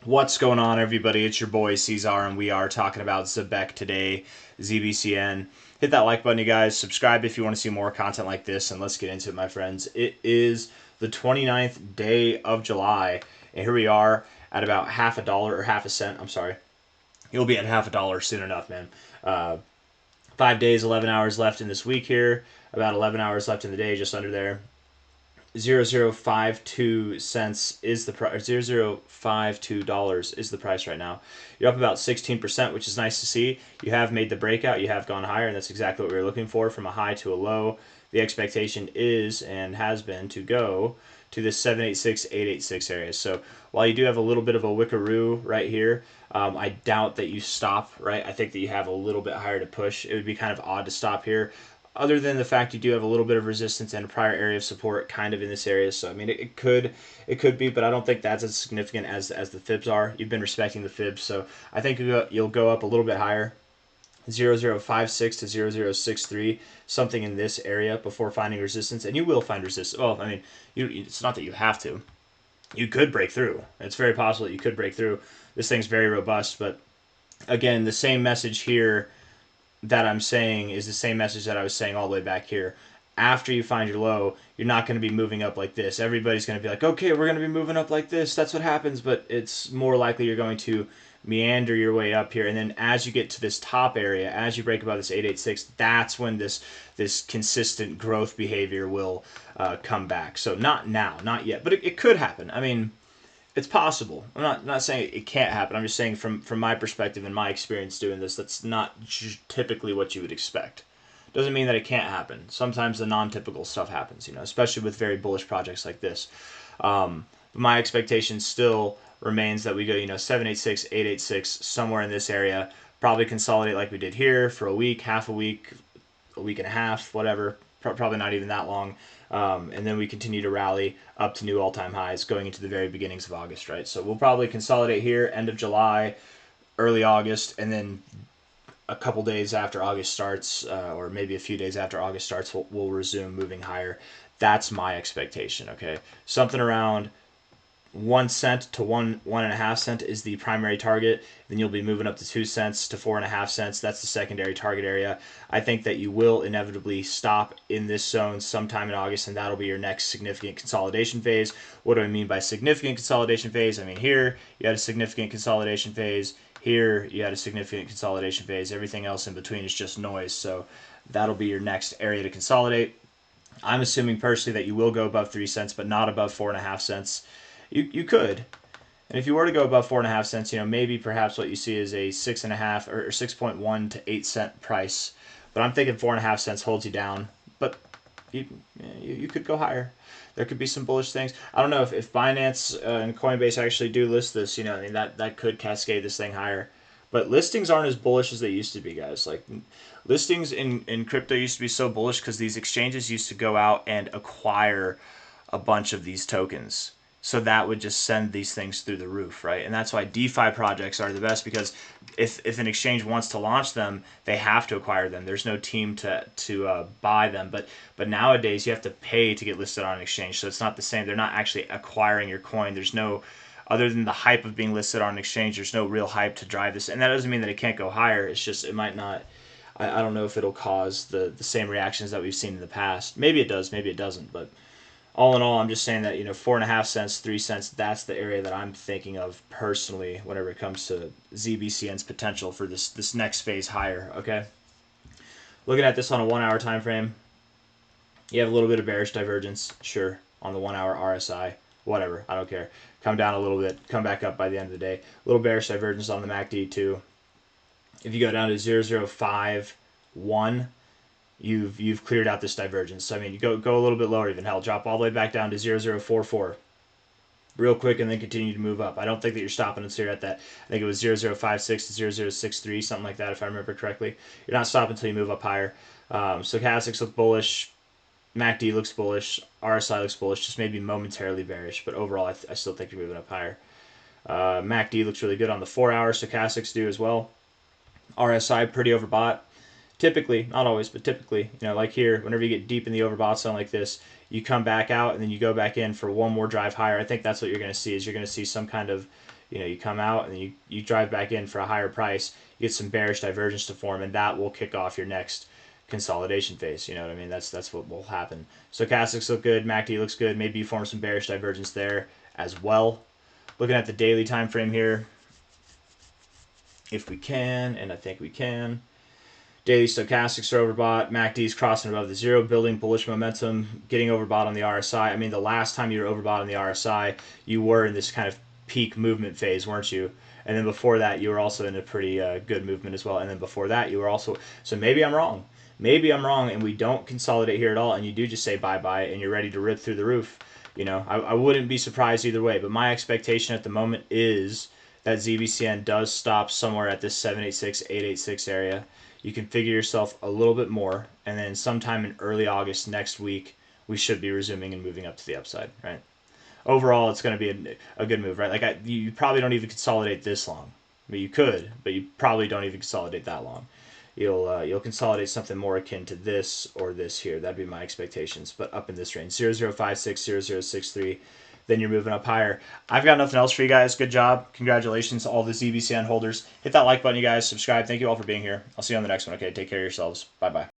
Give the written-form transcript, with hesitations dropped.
What's going on, everybody? It's your boy C-Zar, and we are talking about Zebec today, ZBCN. Hit that like button, you guys. Subscribe if you want to see more content like this, and let's get into it, my friends. It is the 29th day of July, and here we are at about half a dollar, or half a cent, I'm sorry. You'll be at half a dollar soon enough, man. 5 days, 11 hours left in this week here. About 11 hours left in the day, just under there. 0052 cents is the price. $0.0052 is the price right now. You're up about 16%, which is nice to see. You have made the breakout. You have gone higher, and that's exactly what we were looking for, from a high to a low. The expectation is and has been to go to this 786, 886 area. So while you do have a little bit of a wickaroo right here, I doubt that you stop, right? I think that you have a little bit higher to push. It would be kind of odd to stop here, other than the fact you do have a little bit of resistance and a prior area of support kind of in this area. So I mean, it could be, but I don't think that's as significant as the fibs are. You've been respecting the fibs, so I think you'll go up a little bit higher. 0056 to 0063, something in this area before finding resistance, and you will find resistance. Well, I mean, it's not that you have to. You could break through. It's very possible that you could break through. This thing's very robust, but again, the same message here that I'm saying is the same message that I was saying all the way back here. After you find your low, you're not going to be moving up like this. Everybody's going to be like, okay, we're going to be moving up like this. That's what happens, but it's more likely you're going to meander your way up here, and then as you get to this top area, as you break above this 886, that's when this consistent growth behavior will come back. So not now, not yet, but it could happen. I mean, it's possible. I'm not saying it can't happen. I'm just saying from my perspective and my experience doing this, that's not typically what you would expect. Doesn't mean that it can't happen. Sometimes the non-typical stuff happens, especially with very bullish projects like this. But my expectation still remains that we go, 786, 886, somewhere in this area. Probably consolidate like we did here for a week, half a week and a half, whatever. Probably not even that long. And then we continue to rally up to new all-time highs going into the very beginnings of August, right? So we'll probably consolidate here, end of July, early August, and then a couple days after August starts, or maybe a few days after August starts, we'll resume moving higher. That's my expectation, okay? Something around 1 cent to 1.5 cent is the primary target. Then you'll be moving up to 2 cents to 4.5 cents. That's the secondary target area. I think that you will inevitably stop in this zone sometime in August, and that'll be your next significant consolidation phase. What do I mean by significant consolidation phase? I mean, here you had a significant consolidation phase. Here you had a significant consolidation phase. Everything else in between is just noise. So that'll be your next area to consolidate. I'm assuming personally that you will go above 3 cents, but not above 4.5 cents. You could, and if you were to go above 4.5 cents, maybe perhaps what you see is a 6.5 or 6.1 to 8 cent price. But I'm thinking 4.5 cents holds you down. But you could go higher. There could be some bullish things. I don't know if Binance and Coinbase actually do list this. I mean, that could cascade this thing higher. But listings aren't as bullish as they used to be, guys. Like, listings in crypto used to be so bullish because these exchanges used to go out and acquire a bunch of these tokens. So that would just send these things through the roof, right? And that's why DeFi projects are the best, because if an exchange wants to launch them, they have to acquire them. There's no team to buy them. But nowadays you have to pay to get listed on an exchange, so it's not the same. They're not actually acquiring your coin. There's no, other than the hype of being listed on an exchange, there's no real hype to drive this. And that doesn't mean that it can't go higher. It's just it might not. I don't know if it'll cause the same reactions that we've seen in the past. Maybe it does. Maybe it doesn't. But all in all, I'm just saying that 4.5 cents, 3 cents, that's the area that I'm thinking of personally whenever it comes to ZBCN's potential for this next phase higher. Okay, looking at this on a 1 hour time frame, you have a little bit of bearish divergence, sure, on the 1 hour RSI, whatever, I don't care. Come down a little bit, come back up by the end of the day. A little bearish divergence on the MACD too. If you go down to 0051. You've cleared out this divergence. So, I mean, you go a little bit lower even. Hell, drop all the way back down to 0044 real quick and then continue to move up. I don't think that you're stopping until you're at that. I think it was 0056 to 0063, something like that, if I remember correctly. You're not stopping until you move up higher. Stochastics look bullish. MACD looks bullish. RSI looks bullish, just maybe momentarily bearish. But overall, I still think you're moving up higher. MACD looks really good on the 4 hour. Stochastics do as well. RSI pretty overbought. Typically, not always, but typically, like here, whenever you get deep in the overbought zone like this, you come back out and then you go back in for one more drive higher. I think that's what you're going to see, is you're going to see some kind of You know, you come out and you drive back in for a higher price, you get some bearish divergence to form, and that will kick off your next consolidation phase. You know what I mean? That's what will happen. Stochastics look good, MACD looks good. Maybe you form some bearish divergence there as well. Looking at the daily time frame here, if we can, and I think we can. Daily stochastics are overbought. MACD's crossing above the zero, building bullish momentum, getting overbought on the RSI. I mean, the last time you were overbought on the RSI, you were in this kind of peak movement phase, weren't you? And then before that, you were also in a pretty good movement as well. And then before that, you were also... So maybe I'm wrong. Maybe I'm wrong, and we don't consolidate here at all, and you do just say bye-bye, and you're ready to rip through the roof. You know, I wouldn't be surprised either way, but my expectation at the moment is that ZBCN does stop somewhere at this 786, 886 area. You can figure yourself a little bit more, and then sometime in early August next week, we should be resuming and moving up to the upside, right? Overall, it's going to be a good move, right? Like you probably don't even consolidate this long. I mean, you could, but you probably don't even consolidate that long. You'll consolidate something more akin to this or this here. That'd be my expectations, but up in this range, 0056, 0063. Then you're moving up higher. I've got nothing else for you guys. Good job. Congratulations to all the ZBCN holders. Hit that like button, you guys. Subscribe. Thank you all for being here. I'll see you on the next one. Okay, take care of yourselves. Bye-bye.